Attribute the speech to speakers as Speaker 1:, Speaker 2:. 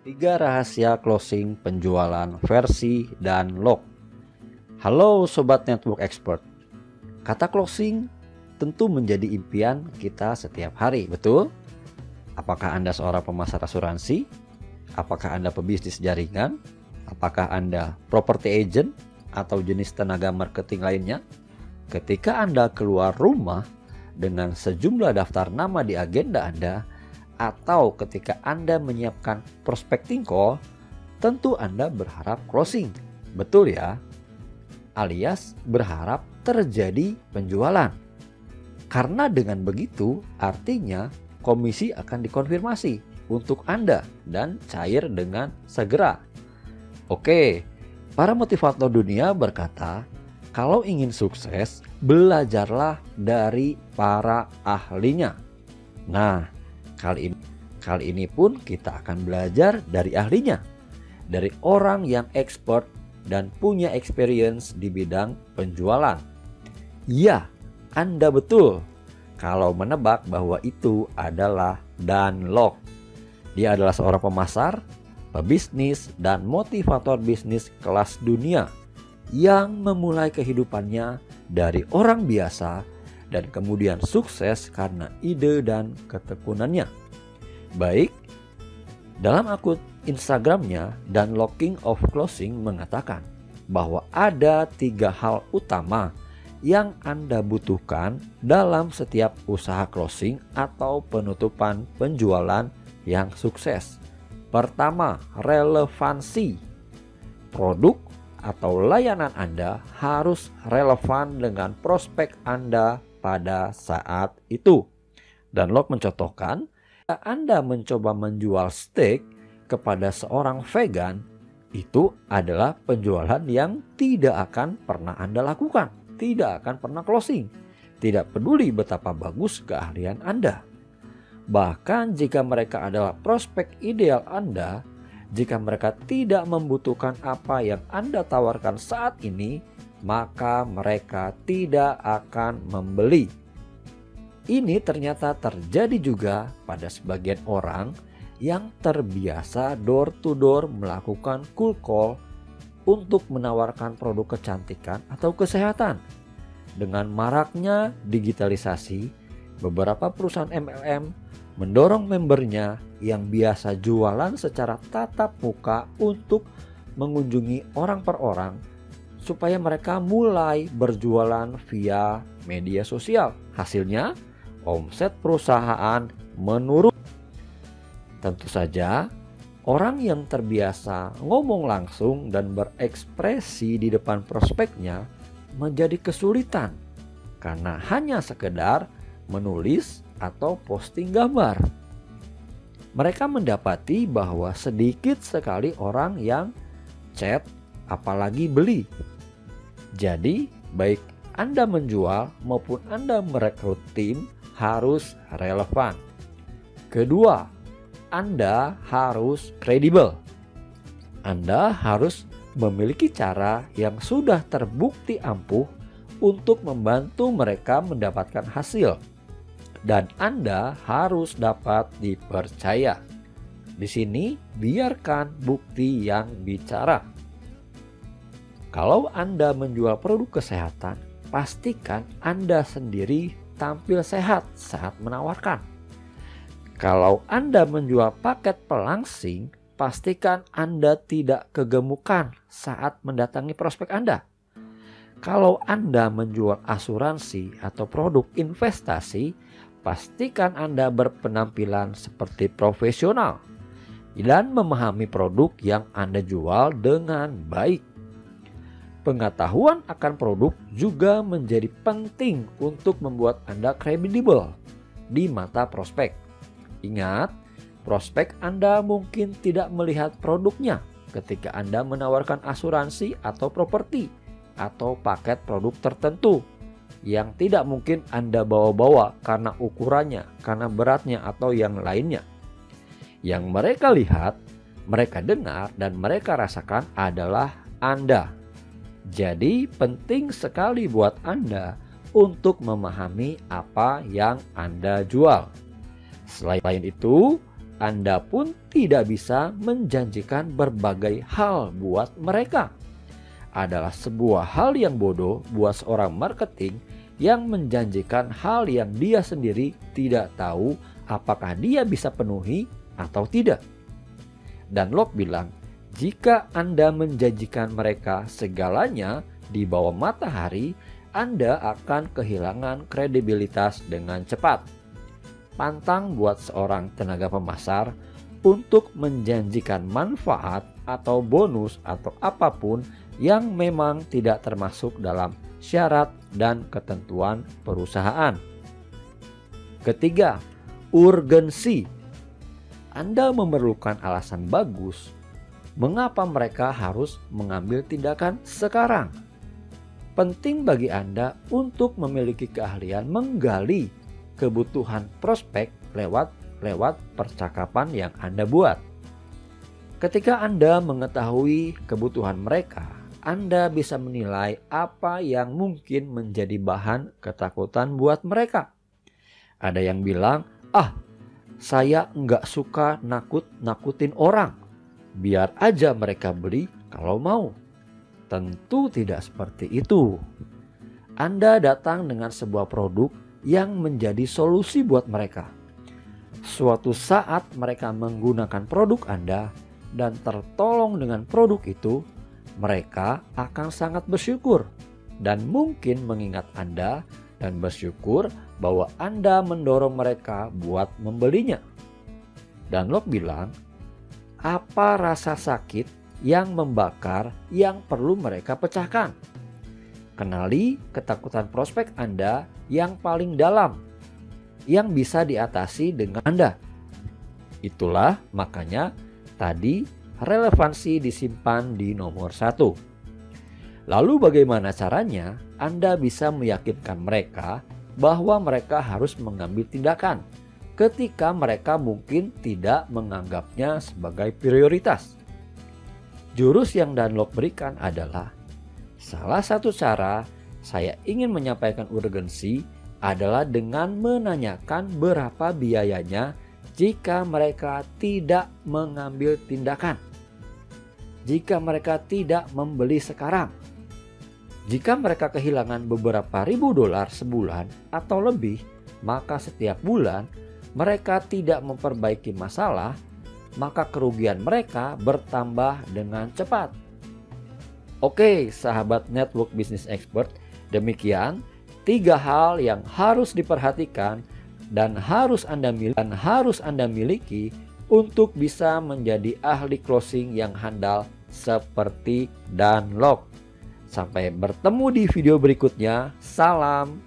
Speaker 1: 3 rahasia closing penjualan versi dan log. Halo Sobat Network Expert. Kata closing tentu menjadi impian kita setiap hari, betul? Apakah Anda seorang pemasar asuransi? Apakah Anda pebisnis jaringan? Apakah Anda property agent atau jenis tenaga marketing lainnya? Ketika Anda keluar rumah dengan sejumlah daftar nama di agenda Anda, atau ketika Anda menyiapkan prospecting call, tentu Anda berharap closing. Betul ya? Alias berharap terjadi penjualan. Karena dengan begitu artinya komisi akan dikonfirmasi untuk Anda dan cair dengan segera. Oke, para motivator dunia berkata, kalau ingin sukses, belajarlah dari para ahlinya. Nah, Kali ini pun kita akan belajar dari ahlinya, dari orang yang expert dan punya experience di bidang penjualan. Ya, Anda betul kalau menebak bahwa itu adalah Dan Lok. Dia adalah seorang pemasar, pebisnis, dan motivator bisnis kelas dunia yang memulai kehidupannya dari orang biasa dan kemudian sukses karena ide dan ketekunannya. Baik, dalam akun Instagramnya, Dan Locking of Closing mengatakan bahwa ada 3 hal utama yang Anda butuhkan dalam setiap usaha closing atau penutupan penjualan yang sukses. Pertama, relevansi. Produk atau layanan Anda harus relevan dengan prospek Anda pada saat itu. Dan Locke mencontohkan, jika Anda mencoba menjual steak kepada seorang vegan, itu adalah penjualan yang tidak akan pernah Anda lakukan, tidak akan pernah closing, tidak peduli betapa bagus keahlian Anda. Bahkan jika mereka adalah prospek ideal Anda, jika mereka tidak membutuhkan apa yang Anda tawarkan saat ini, maka mereka tidak akan membeli. Ini ternyata terjadi juga pada sebagian orang yang terbiasa door to door melakukan cold call untuk menawarkan produk kecantikan atau kesehatan. Dengan maraknya digitalisasi, beberapa perusahaan MLM mendorong membernya yang biasa jualan secara tatap muka untuk mengunjungi orang per orang, supaya mereka mulai berjualan via media sosial. Hasilnya, omset perusahaan menurun. Tentu saja, orang yang terbiasa ngomong langsung dan berekspresi di depan prospeknya menjadi kesulitan karena hanya sekedar menulis atau posting gambar. Mereka mendapati bahwa sedikit sekali orang yang chat, apalagi beli. Jadi, baik Anda menjual maupun Anda merekrut tim harus relevan. Kedua, Anda harus kredibel. Anda harus memiliki cara yang sudah terbukti ampuh untuk membantu mereka mendapatkan hasil. Dan Anda harus dapat dipercaya. Di sini, biarkan bukti yang bicara. Kalau Anda menjual produk kesehatan, pastikan Anda sendiri tampil sehat saat menawarkan. Kalau Anda menjual paket pelangsing, pastikan Anda tidak kegemukan saat mendatangi prospek Anda. Kalau Anda menjual asuransi atau produk investasi, pastikan Anda berpenampilan seperti profesional dan memahami produk yang Anda jual dengan baik. Pengetahuan akan produk juga menjadi penting untuk membuat Anda kredibel di mata prospek. Ingat, prospek Anda mungkin tidak melihat produknya ketika Anda menawarkan asuransi atau properti atau paket produk tertentu yang tidak mungkin Anda bawa-bawa karena ukurannya, karena beratnya atau yang lainnya. Yang mereka lihat, mereka dengar, dan mereka rasakan adalah Anda. Jadi penting sekali buat Anda untuk memahami apa yang Anda jual. Selain itu, Anda pun tidak bisa menjanjikan berbagai hal buat mereka. Adalah sebuah hal yang bodoh buat seorang marketing yang menjanjikan hal yang dia sendiri tidak tahu apakah dia bisa penuhi atau tidak. Dan Locke bilang, jika Anda menjanjikan mereka segalanya di bawah matahari, Anda akan kehilangan kredibilitas dengan cepat. Pantang buat seorang tenaga pemasar untuk menjanjikan manfaat atau bonus atau apapun yang memang tidak termasuk dalam syarat dan ketentuan perusahaan. Ketiga, urgensi. Anda memerlukan alasan bagus mengapa mereka harus mengambil tindakan sekarang. Penting bagi Anda untuk memiliki keahlian menggali kebutuhan prospek lewat percakapan yang Anda buat. Ketika Anda mengetahui kebutuhan mereka, Anda bisa menilai apa yang mungkin menjadi bahan ketakutan buat mereka. Ada yang bilang, saya nggak suka nakut-nakutin orang. Biar aja mereka beli kalau mau. Tentu tidak seperti itu. Anda datang dengan sebuah produk yang menjadi solusi buat mereka. Suatu saat mereka menggunakan produk Anda dan tertolong dengan produk itu, mereka akan sangat bersyukur dan mungkin mengingat Anda dan bersyukur bahwa Anda mendorong mereka buat membelinya. Dan Locke bilang, apa rasa sakit yang membakar yang perlu mereka pecahkan? Kenali ketakutan prospek Anda yang paling dalam, yang bisa diatasi dengan Anda. Itulah makanya tadi relevansi disimpan di nomor 1. Lalu bagaimana caranya Anda bisa meyakinkan mereka bahwa mereka harus mengambil tindakan ketika mereka mungkin tidak menganggapnya sebagai prioritas? Jurus yang Dan Locke berikan adalah, salah satu cara saya ingin menyampaikan urgensi adalah dengan menanyakan berapa biayanya jika mereka tidak mengambil tindakan. Jika mereka tidak membeli sekarang. Jika mereka kehilangan beberapa ribu dolar sebulan atau lebih, maka setiap bulan mereka tidak memperbaiki masalah, maka kerugian mereka bertambah dengan cepat. Oke, sahabat Network Business Expert, demikian 3 hal yang harus diperhatikan dan harus Anda miliki untuk bisa menjadi ahli closing yang handal seperti Dan Locke. Sampai bertemu di video berikutnya. Salam.